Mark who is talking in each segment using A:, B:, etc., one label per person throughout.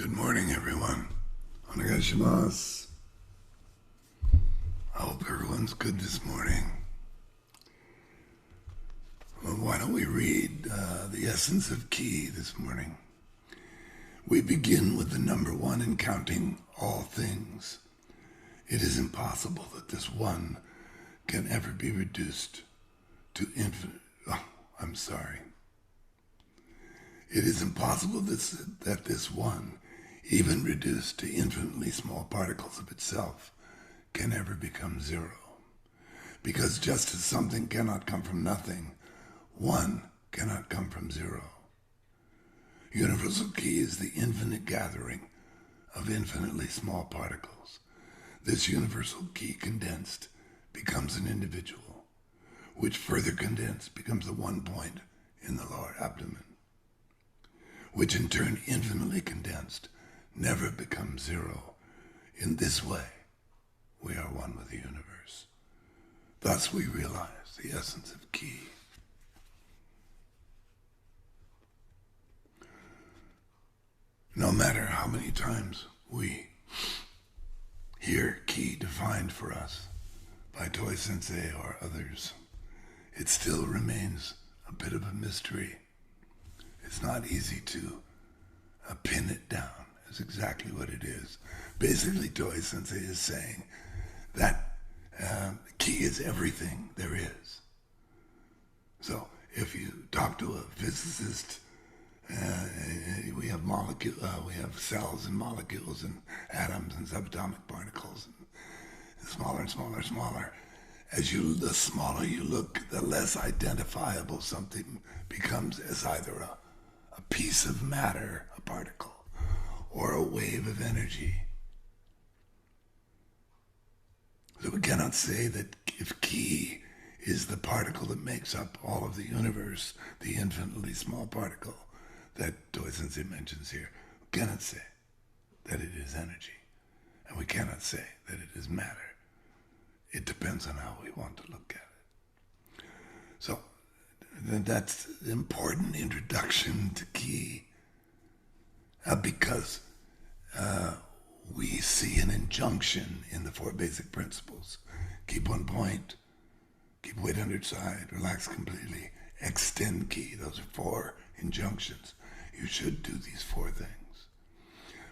A: Good morning, everyone. Onegaishimasu. I hope everyone's good this morning. Well, why don't we read the essence of ki this morning? We begin with the number one in counting all things. It is impossible that this one can ever be reduced to infinite. Oh, I'm sorry. It is impossible that this one, even reduced to infinitely small particles of itself, can ever become zero. Because just as something cannot come from nothing, one cannot come from zero. Universal ki is the infinite gathering of infinitely small particles. This universal ki condensed becomes an individual, which further condensed becomes the one point in the lower abdomen, which in turn infinitely condensed never becomes zero. In this way, we are one with the universe. Thus we realize the essence of ki. No matter how many times we hear ki defined for us by Toy Sensei or others, it still remains a bit of a mystery. It's not easy to pin it down as exactly what it is. Basically, Toy Sensei is saying that ki is everything there is. So if you talk to a physicist, we have cells and molecules and atoms and subatomic particles, and smaller and smaller and smaller. The smaller you look, the less identifiable something becomes as either a piece of matter, a particle, or a wave of energy. So we cannot say that if ki is the particle that makes up all of the universe, the infinitely small particle that Toy Sensei mentions here, we cannot say that it is energy. And we cannot say that it is matter. It depends on how we want to look at it. So that's an important introduction to ki, because we see an injunction in the four basic principles. Keep one point, keep weight under its side, relax completely, extend ki. Those are four injunctions. You should do these four things.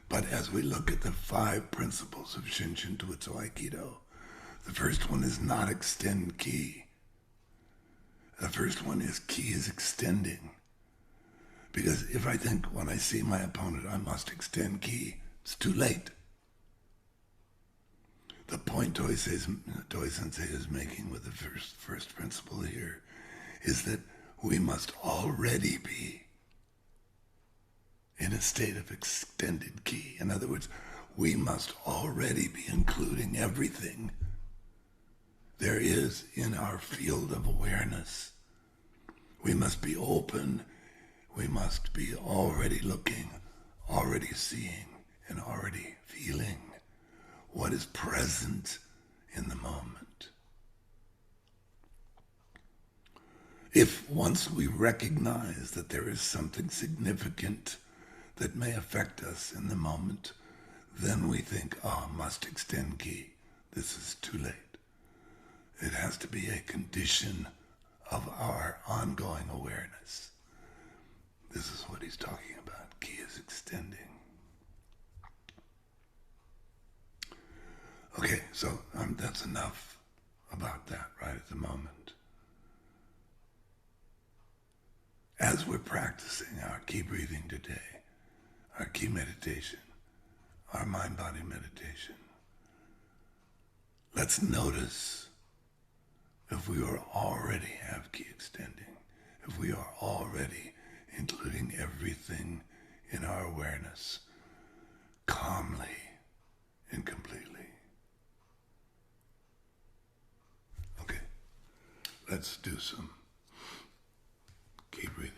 A: But as we look at the five principles of Shinshin Tuitsu Aikido, the first one is not extend ki. The first one is ki is extending. Because if I think when I see my opponent I must extend ki, it's too late. The point Toy Sensei is making with the first principle here is that we must already be in a state of extended ki. In other words, we must already be including everything there is in our field of awareness. We must be open. We must be already looking, already seeing, and already feeling what is present in the moment. If once we recognize that there is something significant that may affect us in the moment, then we think, must extend ki. This is too late. It has to be a condition of our ongoing awareness. This is what he's talking about. Ki is extending. Okay, so that's enough about that right at the moment. As we're practicing our ki breathing today, our ki meditation, our mind-body meditation, let's notice if we already have ki extending, if we are already including everything in our awareness calmly and completely. Okay, let's do some ki breathing.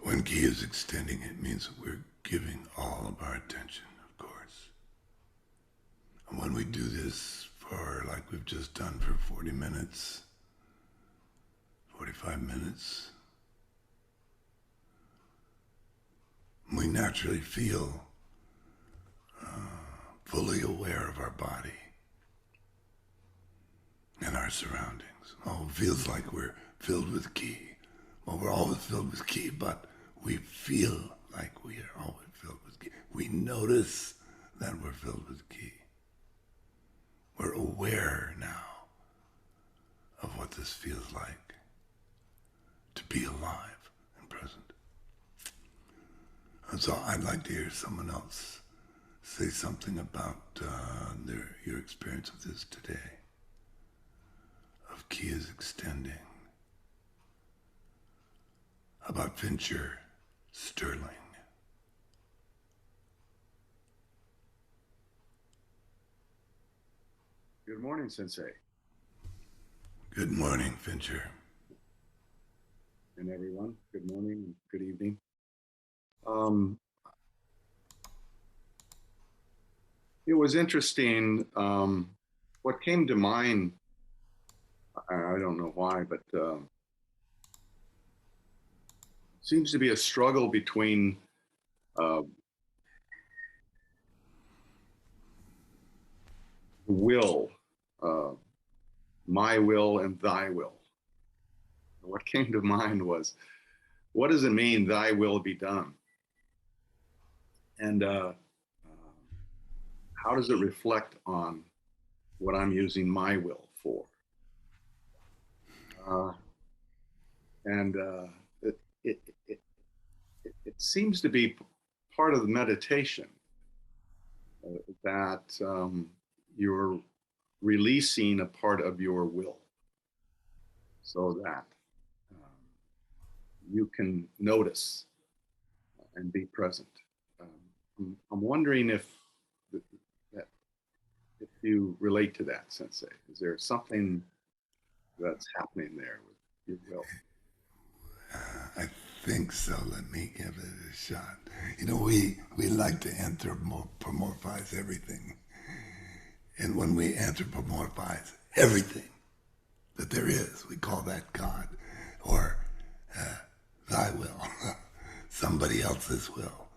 A: When ki is extending, it means we're giving all of our attention, of course. And when we do this for like we've just done for 40 minutes, 45 minutes, we naturally feel fully aware of our body and our surroundings. Oh, it feels like we're filled with ki. Well, we're always filled with ki, but we feel like we are always filled with ki. We notice that we're filled with ki. We're aware now of what this feels like to be alive and present. And so I'd like to hear someone else say something about your experience of this today, of ki is extending, about Fincher Sterling.
B: Good morning, Sensei.
A: Good morning, Fincher.
B: And everyone, good morning and good evening. It was interesting. What came to mind, I don't know why, but seems to be a struggle between will, uh, my will and thy will. What came to mind was, what does it mean, thy will be done? And how does it reflect on what I'm using my will for? Uh, and it, it, it, it seems to be part of the meditation that you're releasing a part of your will so that you can notice and be present. I'm wondering if that if you relate to that, Sensei. Is there something that's happening there with your will?
A: I think so. Let me give it a shot. You know, we like to anthropomorphize everything. And when we anthropomorphize everything that there is, we call that God or thy will, somebody else's will,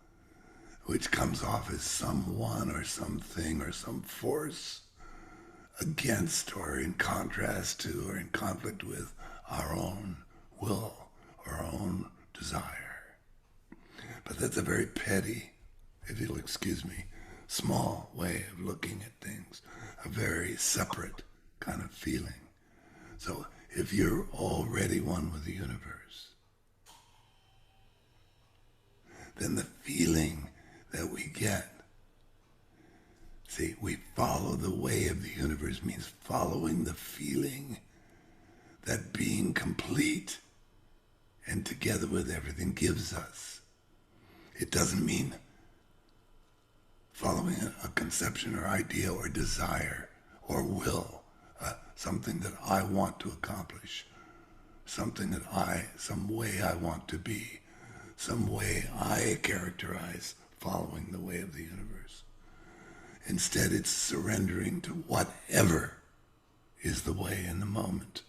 A: which comes off as someone or something or some force against or in contrast to or in conflict with our own will or our own desire. But that's a very petty, if you'll excuse me, small way of looking at things, a very separate kind of feeling. So if you're already one with the universe, then the feeling that we get, see, we follow the way of the universe means following the feeling that being complete and together with everything gives us. It doesn't mean following a conception or idea or desire or will, something that I want to accomplish, something that some way I want to be, some way I characterize following the way of the universe. Instead, it's surrendering to whatever is the way in the moment.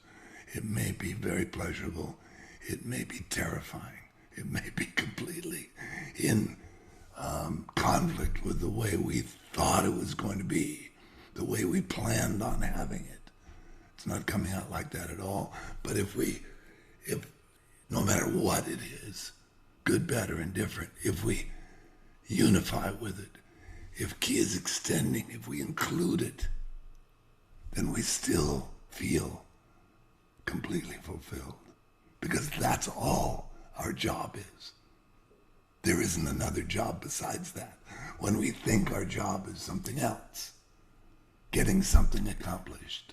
A: It may be very pleasurable. It may be terrifying. It may be completely in conflict with the way we thought it was going to be, the way we planned on having it. It's not coming out like that at all. But if no matter what it is, good, bad, or indifferent, if we unify with it, if ki is extending, if we include it, then we still feel completely fulfilled. Because that's all our job is. There isn't another job besides that. When we think our job is something else, getting something accomplished,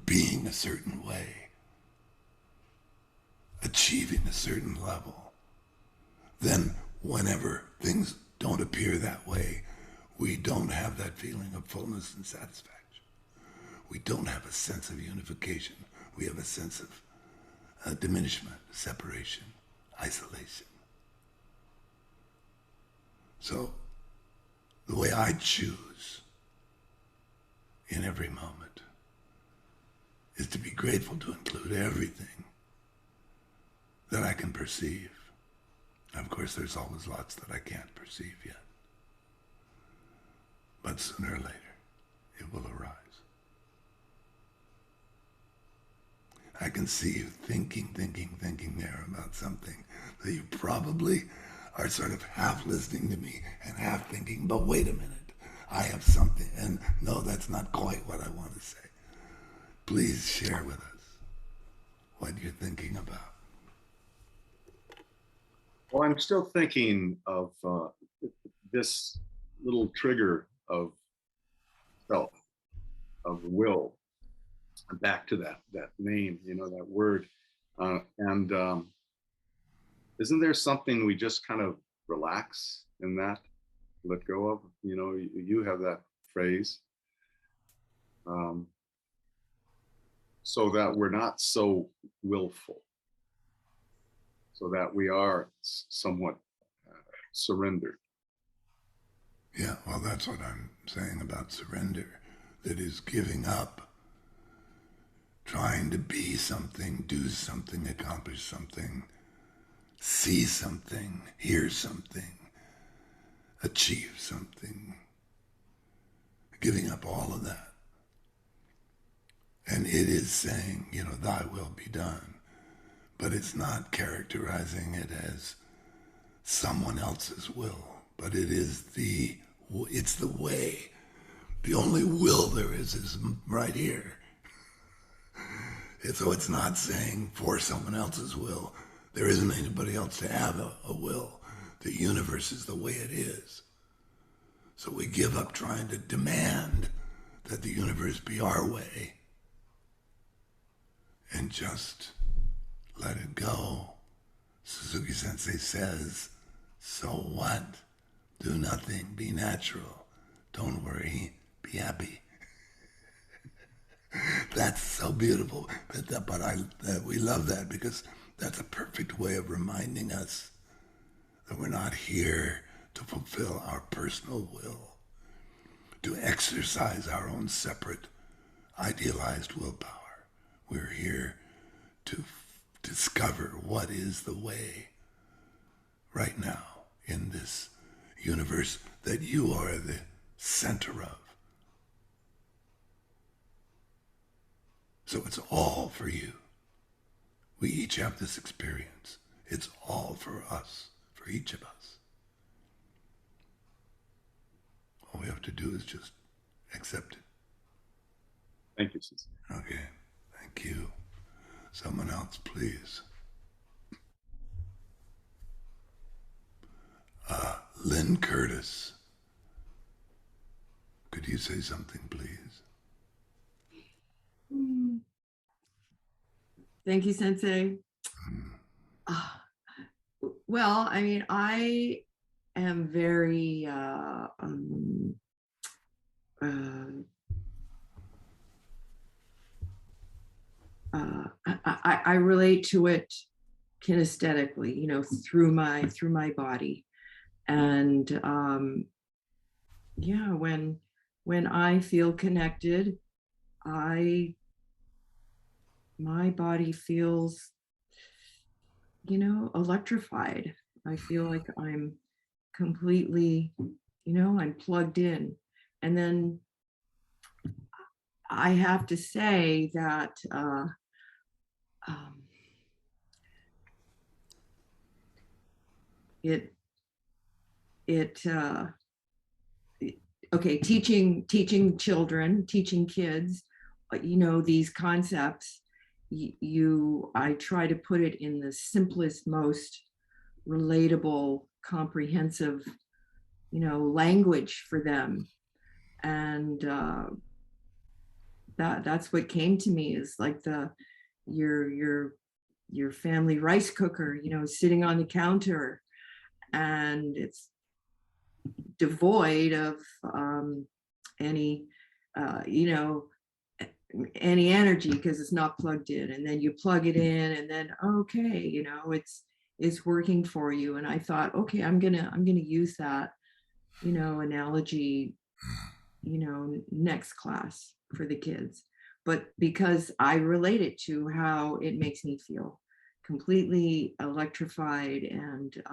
A: being a certain way, achieving a certain level, then whenever things don't appear that way, we don't have that feeling of fullness and satisfaction. We don't have a sense of unification. We have a sense of diminishment, separation, isolation. So the way I choose in every moment is to be grateful to include everything that I can perceive. Of course, there's always lots that I can't perceive yet. But sooner or later, it will arise. I can see you thinking there about something that you probably are sort of half listening to me and half thinking, but wait a minute, I have something, and no, that's not quite what I want to say. Please share with us what you're thinking about.
B: Well, I'm still thinking of this little trigger of self, of will, back to that name, that word. And isn't there something we just kind of relax in that, let go of? You have that phrase, so that we're not so willful, so that we are somewhat surrendered.
A: Yeah, well, that's what I'm saying about surrender. That is giving up, trying to be something, do something, accomplish something, see something, hear something, achieve something. Giving up all of that. And it is saying, thy will be done. But it's not characterizing it as someone else's will, but it's the way. The only will there is right here. So it's not saying for someone else's will. There isn't anybody else to have a will. The universe is the way it is. So we give up trying to demand that the universe be our way and just let it go. Suzuki Sensei says, so what? Do nothing, be natural. Don't worry, be happy. That's so beautiful. But we love that because that's a perfect way of reminding us that we're not here to fulfill our personal will, to exercise our own separate, idealized willpower. We're here to discover what is the way right now in this universe that you are the center of. So it's all for you. We each have this experience. It's all for us, for each of us. All we have to do is just accept it.
B: Thank you, Sensei.
A: Okay, thank you. Someone else, please. Lynn Curtis. Could you say something, please?
C: Thank you, Sensei. Well, I mean, I am very I relate to it kinesthetically, through my body, and yeah, when I feel connected, my body feels, electrified. I feel like I'm completely, I'm plugged in. And then I have to say that okay, teaching children, teaching kids, these concepts, I try to put it in the simplest, most relatable, comprehensive, language for them. And that's what came to me, is like your family rice cooker, sitting on the counter, and it's devoid of any any energy because it's not plugged in. And then you plug it in, and then okay, it's working for you. And I thought, okay, I'm gonna use that analogy next class. for the kids, but because I relate it to how it makes me feel completely electrified and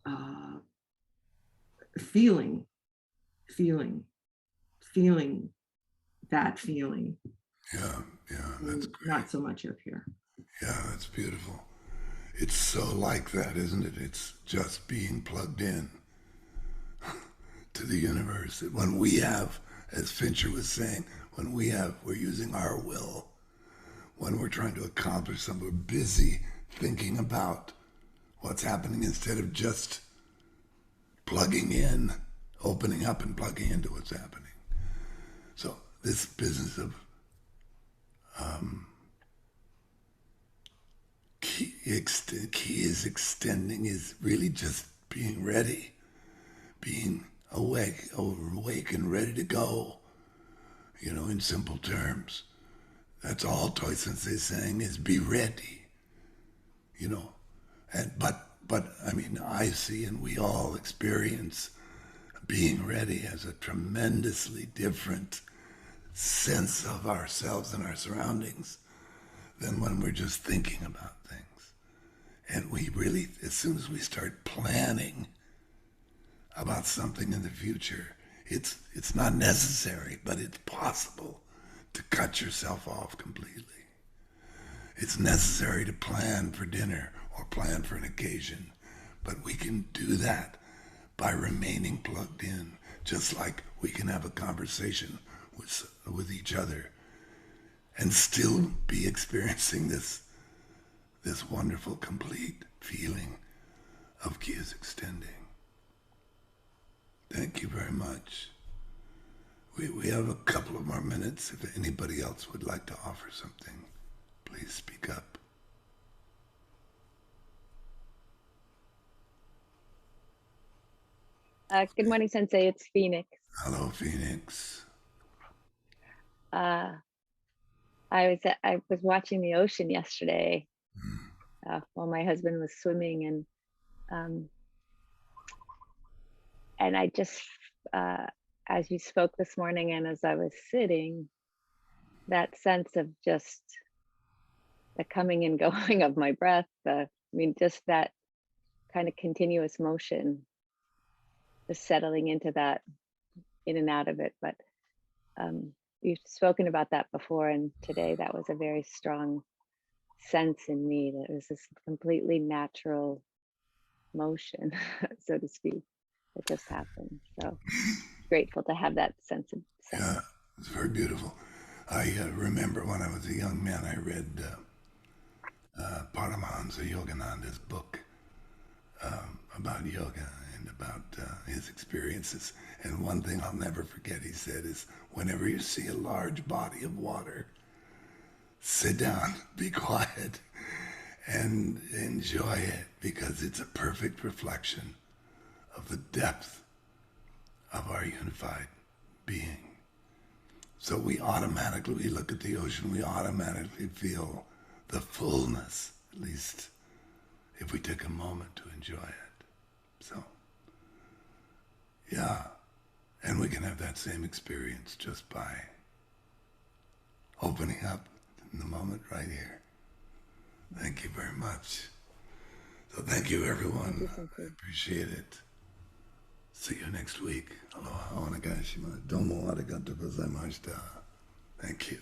C: uh, feeling, feeling, feeling that feeling.
A: Yeah, that's great.
C: Not so much up here.
A: Yeah, that's beautiful. It's so like that, isn't it? It's just being plugged in to the universe. When we have, as Fincher was saying, we're using our will. When we're trying to accomplish something, we're busy thinking about what's happening instead of just plugging in, opening up and plugging into what's happening. So this business of key is extending is really just being ready, being awake and ready to go, in simple terms. That's all Toy Sensei is saying is be ready, And but I mean I see and we all experience being ready as a tremendously different sense of ourselves and our surroundings than when we're just thinking about things. And we really, as soon as we start planning about something in the future, it's not necessary, but it's possible to cut yourself off completely. It's necessary to plan for dinner or plan for an occasion, but we can do that by remaining plugged in, just like we can have a conversation with each other and still be experiencing this wonderful, complete feeling of Ki is extending. Thank you very much. We have a couple of more minutes. If anybody else would like to offer something, please speak up.
D: Good morning, Sensei. It's Phoenix.
A: Hello, Phoenix.
D: I was watching the ocean yesterday while my husband was swimming, and I just, as you spoke this morning, and as I was sitting, that sense of just the coming and going of my breath. Just that kind of continuous motion, just settling into that, in and out of it. But you've spoken about that before, and today that was a very strong sense in me that it was this completely natural motion, so to speak, that just happened. So grateful to have that sense of sense.
A: Yeah, it's very beautiful. I remember when I was a young man, I read Paramahansa Yogananda's book about yoga and about his experiences. And one thing I'll never forget, he said, is whenever you see a large body of water, sit down, be quiet, and enjoy it, because it's a perfect reflection of the depth of our unified being. So we look at the ocean, we automatically feel the fullness, at least if we take a moment to enjoy it. So, yeah, and we can have that same experience just by opening up in the moment right here. Thank you very much. So thank you, everyone. I appreciate it. See you next week. Aloha, onegaishimasu. Domo arigatou gozaimashita. Thank you.